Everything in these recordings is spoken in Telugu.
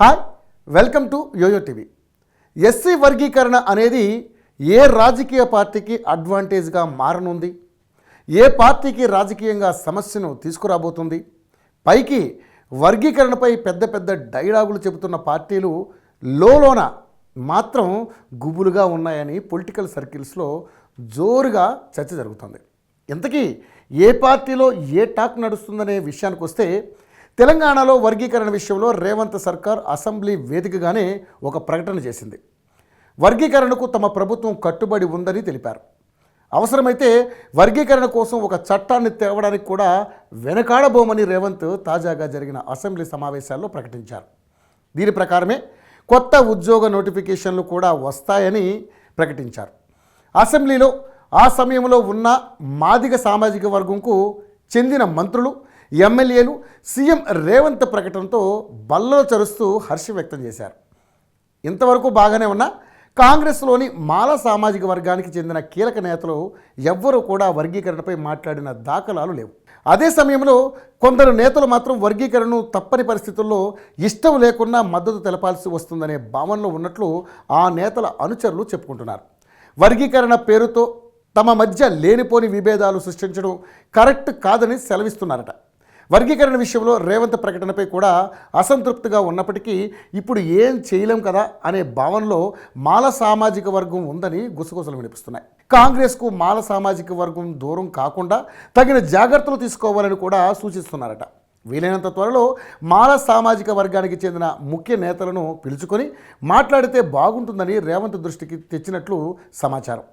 Hi, welcome to YoYo TV. SC వర్గీకరణ అనేది ఏ రాజకీయ పార్టీకి అడ్వాంటేజ్గా మారనుంది? ఏ పార్టీకి రాజకీయంగా సమస్యను తీసుకురాబోతుంది? పైకి వర్గీకరణపై పెద్ద పెద్ద డైలాగులు చెబుతున్న పార్టీలు లోన మాత్రం గుబులుగా ఉన్నాయని పొలిటికల్ సర్కిల్స్లో జోరుగా చర్చ జరుగుతుంది. ఇంతకీ ఏ పార్టీలో ఏ టాక్ నడుస్తుందనే విషయానికి వస్తే, తెలంగాణలో వర్గీకరణ విషయంలో రేవంత్ సర్కార్ అసెంబ్లీ వేదికగానే ఒక ప్రకటన చేసింది. వర్గీకరణకు తమ ప్రభుత్వం కట్టుబడి ఉందని తెలిపారు. అవసరమైతే వర్గీకరణ కోసం ఒక చట్టాన్ని తేవడానికి కూడా వెనకాడబోమని రేవంత్ తాజాగా జరిగిన అసెంబ్లీ సమావేశాల్లో ప్రకటించారు. దీని ప్రకారమే కొత్త ఉద్యోగ నోటిఫికేషన్లు కూడా వస్తాయని ప్రకటించారు. అసెంబ్లీలో ఆ సమయంలో ఉన్న మాదిగ సామాజిక వర్గంకు చెందిన మంత్రులు, ఎమ్మెల్యేలు సీఎం రేవంత్ ప్రకటనతో బల్లలో చరుస్తూ హర్షం వ్యక్తం చేశారు. ఇంతవరకు బాగానే ఉన్న కాంగ్రెస్లోని మాల సామాజిక వర్గానికి చెందిన కీలక నేతలు ఎవ్వరూ కూడా వర్గీకరణపై మాట్లాడిన దాఖలాలు లేవు. అదే సమయంలో కొందరు నేతలు మాత్రం వర్గీకరణను తప్పని పరిస్థితుల్లో ఇష్టం లేకున్నా మద్దతు తెలపాల్సి వస్తుందనే భావనలో ఉన్నట్లు ఆ నేతల అనుచరులు చెప్పుకుంటున్నారు. వర్గీకరణ పేరుతో తమ మధ్య లేనిపోని విభేదాలు సృష్టించడం కరెక్ట్ కాదని సెలవిస్తున్నారట. వర్గీకరణ విషయంలో రేవంత్ ప్రకటనపై కూడా అసంతృప్తిగా ఉన్నప్పటికీ ఇప్పుడు ఏం చేయలేం కదా అనే భావనలో మాల సామాజిక వర్గం ఉందని గుసగుసలు వినిపిస్తున్నాయి. కాంగ్రెస్కు మాల సామాజిక వర్గం దూరం కాకుండా తగిన జాగ్రత్తలు తీసుకోవాలని కూడా సూచిస్తున్నారట. వీలైనంత త్వరలో మాల సామాజిక వర్గానికి చెందిన ముఖ్య నేతలను పిలుచుకొని మాట్లాడితే బాగుంటుందని రేవంత్ దృష్టికి తెచ్చినట్లు సమాచారం.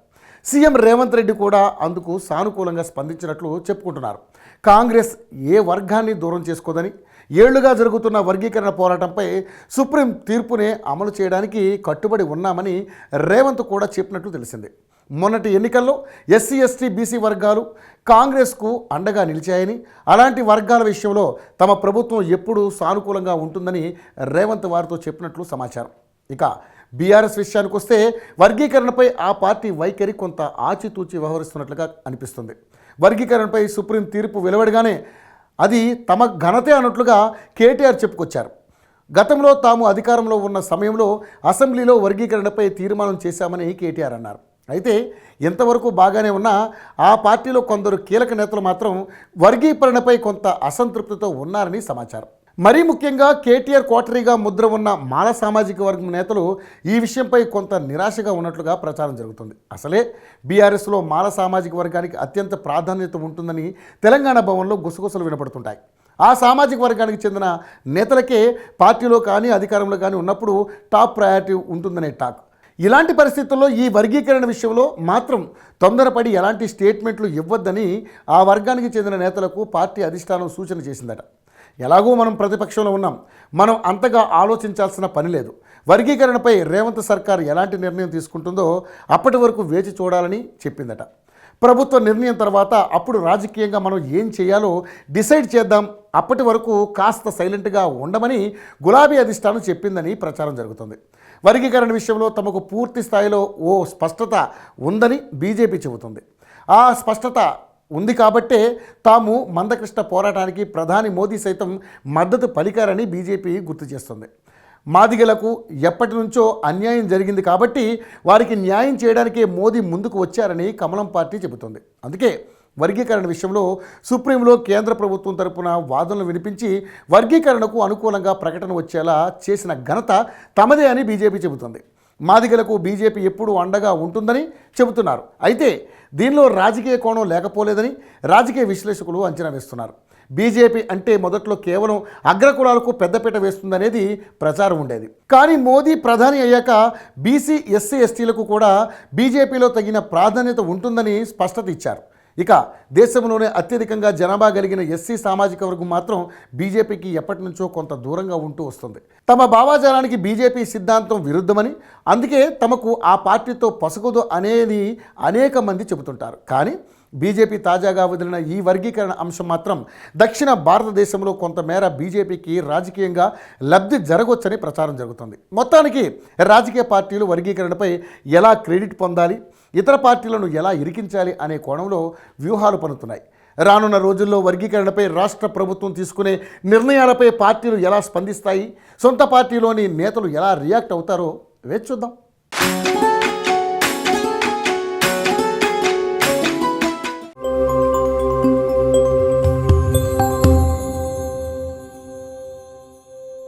సీఎం రేవంత్ రెడ్డి కూడా అందుకు సానుకూలంగా స్పందించినట్లు చెప్పుకుంటున్నారు. కాంగ్రెస్ ఏ వర్గాన్ని దూరం చేసుకోదని, ఏళ్లుగా జరుగుతున్న వర్గీకరణ పోరాటంపై సుప్రీం తీర్పునే అమలు చేయడానికి కట్టుబడి ఉన్నామని రేవంత్ కూడా చెప్పినట్లు తెలిసింది. మొన్నటి ఎన్నికల్లో ఎస్సీ, ఎస్టీ, బీసీ వర్గాలు కాంగ్రెస్కు అండగా నిలిచాయని, అలాంటి వర్గాల విషయంలో తమ ప్రభుత్వం ఎప్పుడూ సానుకూలంగా ఉంటుందని రేవంత్ వారితో చెప్పినట్లు సమాచారం. ఇక బీఆర్ఎస్ విషయానికి వస్తే వర్గీకరణపై ఆ పార్టీ వైఖరి కొంత ఆచితూచి వ్యవహరిస్తున్నట్లుగా అనిపిస్తుంది. వర్గీకరణపై సుప్రీం తీర్పు వెలువడగానే అది తమ ఘనతే అన్నట్లుగా కేటీఆర్ చెప్పుకొచ్చారు. గతంలో తాము అధికారంలో ఉన్న సమయంలో అసెంబ్లీలో వర్గీకరణపై తీర్మానం చేశామని కేటీఆర్ అన్నారు. అయితే ఎంతవరకు బాగానే ఉన్నా ఆ పార్టీలో కొందరు కీలక నేతలు మాత్రం వర్గీకరణపై కొంత అసంతృప్తితో ఉన్నారని సమాచారం. మరీ ముఖ్యంగా కేటీఆర్ కోటరీగా ముద్ర ఉన్న మాల సామాజిక వర్గం నేతలు ఈ విషయంపై కొంత నిరాశగా ఉన్నట్లుగా ప్రచారం జరుగుతుంది. అసలే బీఆర్ఎస్లో మాల సామాజిక వర్గానికి అత్యంత ప్రాధాన్యత ఉంటుందని తెలంగాణ భవన్లో గుసగుసలు వినపడుతుంటాయి. ఆ సామాజిక వర్గానికి చెందిన నేతలకే పార్టీలో కానీ అధికారంలో కానీ ఉన్నప్పుడు టాప్ ప్రయారిటీ ఉంటుందనే టాక్. ఇలాంటి పరిస్థితుల్లో ఈ వర్గీకరణ విషయంలో మాత్రం తొందరపడి ఎలాంటి స్టేట్మెంట్లు ఇవ్వద్దని ఆ వర్గానికి చెందిన నేతలకు పార్టీ అధిష్టానం సూచన చేసిందట. ఎలాగూ మనం ప్రతిపక్షంలో ఉన్నాం, మనం అంతగా ఆలోచించాల్సిన పని లేదు. వర్గీకరణపై రేవంత్ సర్కార్ ఎలాంటి నిర్ణయం తీసుకుంటుందో అప్పటి వరకు వేచి చూడాలని చెప్పిందట. ప్రభుత్వ నిర్ణయం తర్వాత అప్పుడు రాజకీయంగా మనం ఏం చేయాలో డిసైడ్ చేద్దాం, అప్పటి వరకు కాస్త సైలెంట్గా ఉండమని గులాబీ అధిష్టానం చెప్పిందని ప్రచారం జరుగుతుంది. వర్గీకరణ విషయంలో తమకు పూర్తి స్థాయిలో ఓ స్పష్టత ఉందని బీజేపీ చెబుతుంది. ఆ స్పష్టత ఉంది కాబట్టే తాము మందకృష్ణ పోరాటానికి ప్రధాని మోదీ సైతం మద్దతు పలికారని బీజేపీ గుర్తు చేస్తుంది. మాదిగలకు ఎప్పటి నుంచో అన్యాయం జరిగింది కాబట్టి వారికి న్యాయం చేయడానికే మోదీ ముందుకు వచ్చారని కమలం పార్టీ చెబుతుంది. అందుకే వర్గీకరణ విషయంలో సుప్రీంలో కేంద్ర ప్రభుత్వం తరపున వాదనలు వినిపించి వర్గీకరణకు అనుకూలంగా ప్రకటన వచ్చేలా చేసిన ఘనత తమదే అని బీజేపీ చెబుతుంది. మాదిగలకు బీజేపీ ఎప్పుడూ అండగా ఉంటుందని చెబుతున్నారు. అయితే దీనిలో రాజకీయ కోణం లేకపోలేదని రాజకీయ విశ్లేషకులు అంచనా వేస్తున్నారు. బీజేపీ అంటే మొదట్లో కేవలం అగ్రకులాలకు పెద్దపీట వేస్తుందనేది ప్రచారం ఉండేది. కానీ మోదీ ప్రధాని అయ్యాక బీసీ, ఎస్సీ, ఎస్టీలకు కూడా బీజేపీలో తగిన ప్రాధాన్యత ఉంటుందని స్పష్టత ఇచ్చారు. ఇక దేశంలోనే అత్యధికంగా జనాభా కలిగిన ఎస్సీ సామాజిక వర్గం మాత్రం బీజేపీకి ఎప్పటి నుంచో కొంత దూరంగా ఉంటూ వస్తుంది. తమ భావాజాలానికి బీజేపీ సిద్ధాంతం విరుద్ధమని, అందుకే తమకు ఆ పార్టీతో పొసగదు అనేది అనేక మంది చెబుతుంటారు. కానీ బీజేపీ తాజాగా వదిలిన ఈ వర్గీకరణ అంశం మాత్రం దక్షిణ భారతదేశంలో కొంతమేర బీజేపీకి రాజకీయంగా లబ్ధి జరగవచ్చని ప్రచారం జరుగుతుంది. మొత్తానికి రాజకీయ పార్టీలు వర్గీకరణపై ఎలా క్రెడిట్ పొందాలి, ఇతర పార్టీలను ఎలా ఇరికించాలి అనే కోణంలో వ్యూహాలు పన్నుతున్నాయి. రానున్న రోజుల్లో వర్గీకరణపై రాష్ట్ర ప్రభుత్వం తీసుకునే నిర్ణయాలపై పార్టీలు ఎలా స్పందిస్తాయి, సొంత పార్టీలోని నేతలు ఎలా రియాక్ట్ అవుతారో వేచి చూద్దాం.